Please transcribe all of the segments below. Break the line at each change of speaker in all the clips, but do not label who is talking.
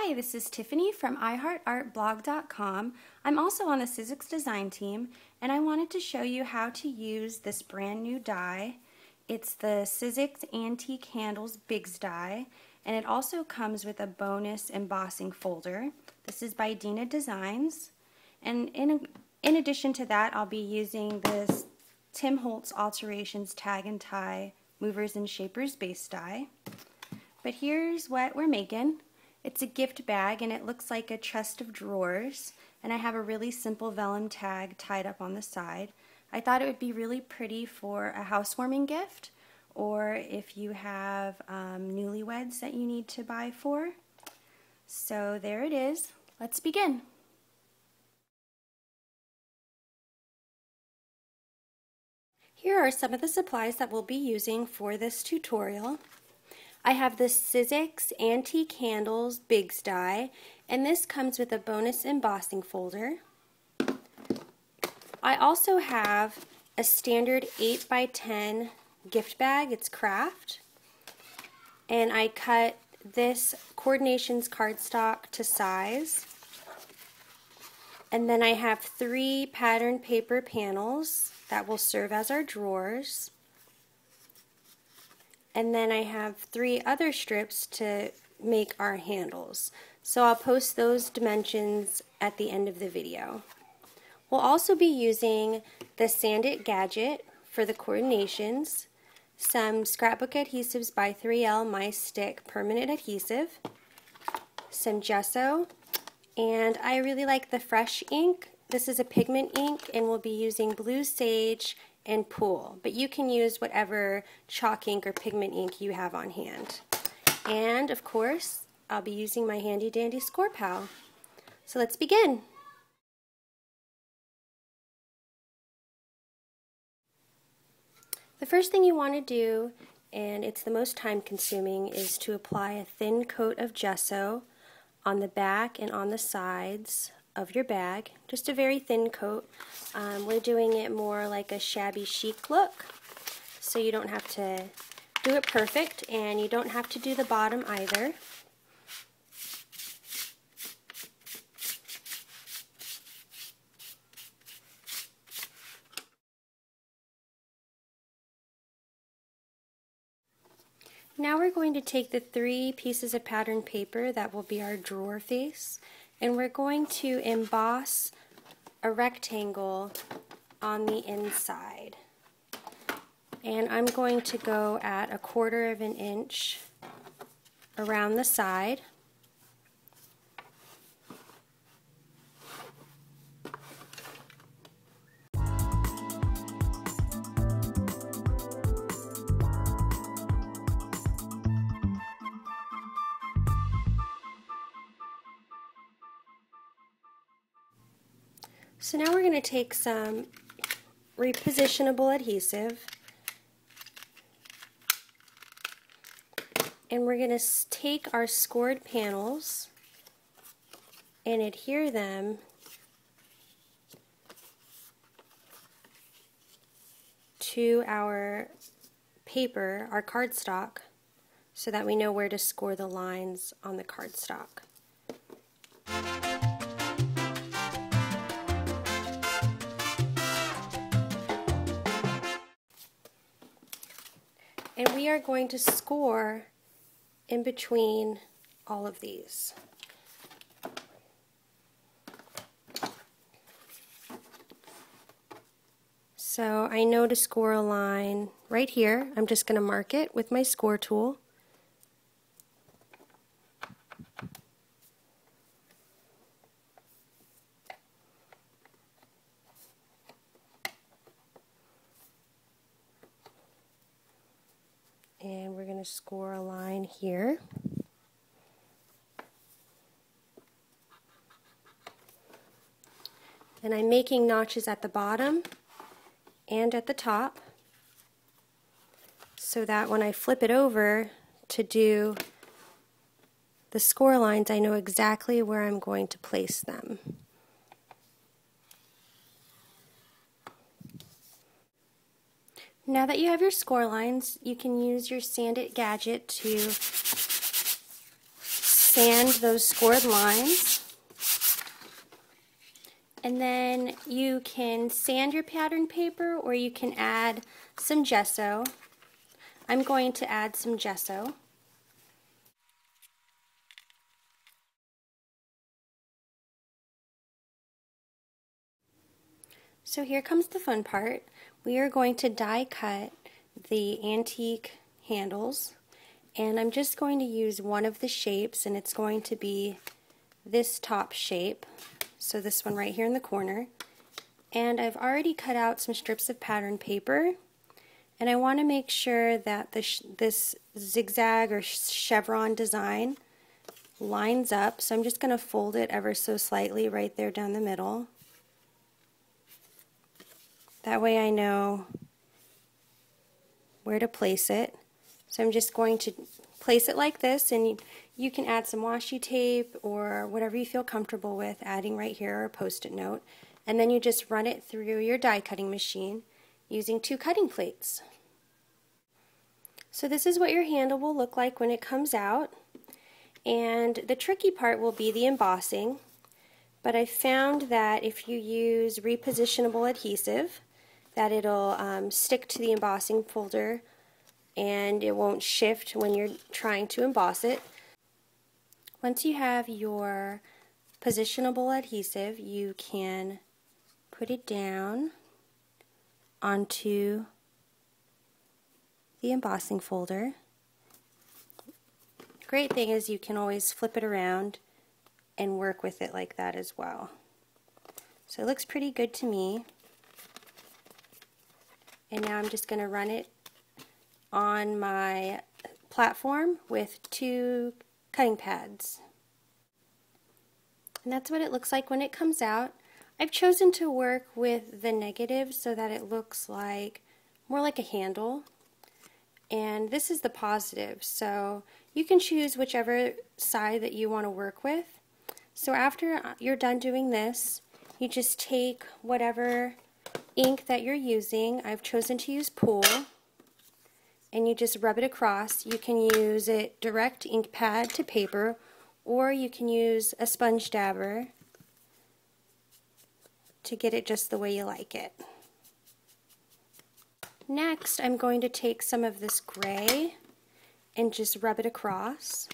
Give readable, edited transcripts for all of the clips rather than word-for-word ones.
Hi, this is Tiffany from iHeartArtBlog.com. I'm also on the Sizzix Design Team, and I wanted to show you how to use this brand new die. It's the Sizzix Antique Handles Bigz die, and it also comes with a bonus embossing folder. This is by Dina Designs, and in addition to that, I'll be using this Tim Holtz Alterations Tag and Tie Movers and Shapers base die. But here's what we're making. It's a gift bag and it looks like a chest of drawers, and I have a really simple vellum tag tied up on the side. I thought it would be really pretty for a housewarming gift, or if you have newlyweds that you need to buy for. So there it is. Let's begin. Here are some of the supplies that we'll be using for this tutorial. I have the Sizzix Antique Handles Bigz die, and this comes with a bonus embossing folder. I also have a standard 8x10 gift bag. It's craft, and I cut this Coordinations cardstock to size. And then I have 3 patterned paper panels that will serve as our drawers. And then I have 3 other strips to make our handles. So I'll post those dimensions at the end of the video. We'll also be using the Sand It gadget for the coordinations, some scrapbook adhesives by 3L My Stick permanent adhesive, some gesso, and I really like the fresh ink. This is a pigment ink, and we'll be using Blue Sage and Pool, but you can use whatever chalk ink or pigment ink you have on hand. And of course, I'll be using my handy dandy score pal. So let's begin. The first thing you want to do, and it's the most time consuming, is to apply a thin coat of gesso on the back and on the sides of your bag, just a very thin coat. We're doing it more like a shabby chic look, so you don't have to do it perfect, and you don't have to do the bottom either. Now we're going to take the 3 pieces of patterned paper that will be our drawer face, and we're going to emboss a rectangle on the inside. And I'm going to go at 1/4 of an inch around the side. So now we're going to take some repositionable adhesive, and we're going to take our scored panels and adhere them to our paper, our cardstock, so that we know where to score the lines on the cardstock. And we are going to score in between all of these. So I know to score a line right here. I'm just going to mark it with my score tool. And we're going to score a line here. And I'm making notches at the bottom and at the top, so that when I flip it over to do the score lines, I know exactly where I'm going to place them. Now that you have your score lines, you can use your Sand It gadget to sand those scored lines. And then you can sand your pattern paper or you can add some gesso. I'm going to add some gesso. So here comes the fun part. We are going to die cut the antique handles, and I'm just going to use one of the shapes, and it's going to be this top shape, so this one right here in the corner. And I've already cut out some strips of pattern paper, and I want to make sure that this zigzag or chevron design lines up, so I'm just going to fold it ever so slightly right there down the middle. That way I know where to place it. So I'm just going to place it like this, and you can add some washi tape or whatever you feel comfortable with adding right here, or a post-it note, and then you just run it through your die cutting machine using 2 cutting plates. So this is what your handle will look like when it comes out, and the tricky part will be the embossing, but I found that if you use repositionable adhesive, that it'll stick to the embossing folder and it won't shift when you're trying to emboss it. Once you have your positionable adhesive, you can put it down onto the embossing folder. Great thing is you can always flip it around and work with it like that as well. So it looks pretty good to me. And now I'm just going to run it on my platform with 2 cutting pads. And that's what it looks like when it comes out. I've chosen to work with the negative so that it looks like more like a handle. And this is the positive, so you can choose whichever side that you want to work with. So after you're done doing this, you just take whatever ink that you're using. I've chosen to use Pool, and you just rub it across. You can use it direct ink pad to paper, or you can use a sponge dabber to get it just the way you like it. Next, I'm going to take some of this gray and just rub it across,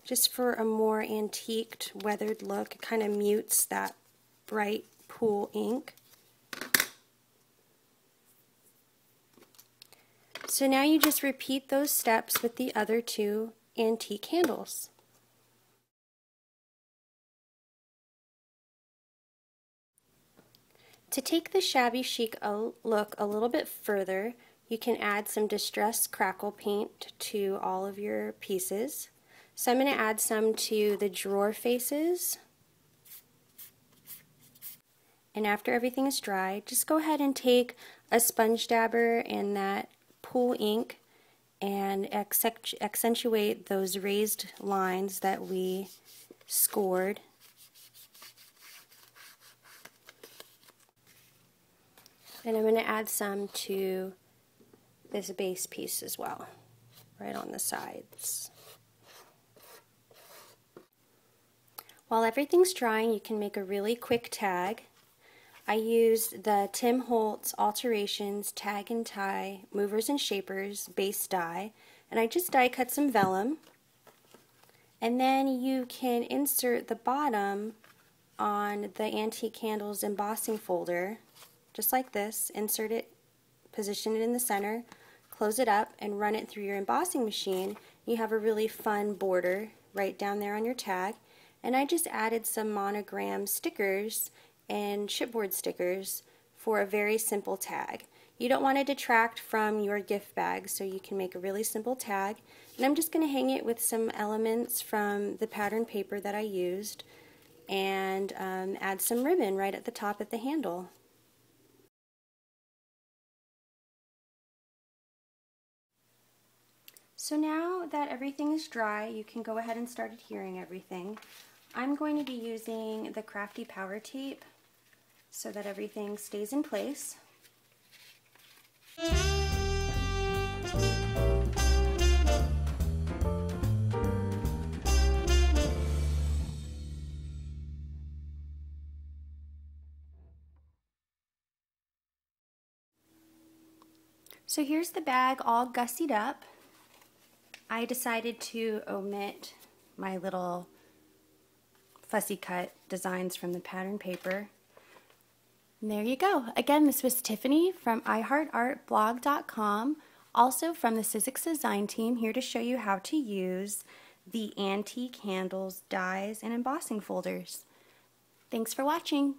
just for a more antiqued, weathered look. It kind of mutes that bright Pool ink. So now you just repeat those steps with the other 2 antique handles. To take the Shabby Chic look a little bit further, you can add some distressed crackle paint to all of your pieces. So I'm going to add some to the drawer faces. And after everything is dry, just go ahead and take a sponge dabber and that Pool ink and accentuate those raised lines that we scored. And I'm going to add some to this base piece as well, right on the sides. While everything's drying, you can make a really quick tag. I used the Tim Holtz Alterations Tag and Tie Movers and Shapers base die, and I just die cut some vellum. And then you can insert the bottom on the Antique Candles embossing folder, just like this. Insert it, position it in the center, close it up, and run it through your embossing machine. You have a really fun border right down there on your tag. And I just added some monogram stickers and chipboard stickers for a very simple tag. You don't want to detract from your gift bag, so you can make a really simple tag. And I'm just going to hang it with some elements from the pattern paper that I used, and add some ribbon right at the top of the handle. So now that everything is dry, you can go ahead and start adhering everything. I'm going to be using the Crafty Power Tape so that everything stays in place. So here's the bag all gussied up. I decided to omit my little fussy cut designs from the pattern paper. And there you go. Again, this was Tiffany from iHeartArtBlog.com, also from the Sizzix Design Team, here to show you how to use the antique handles, dies, and embossing folders. Thanks for watching.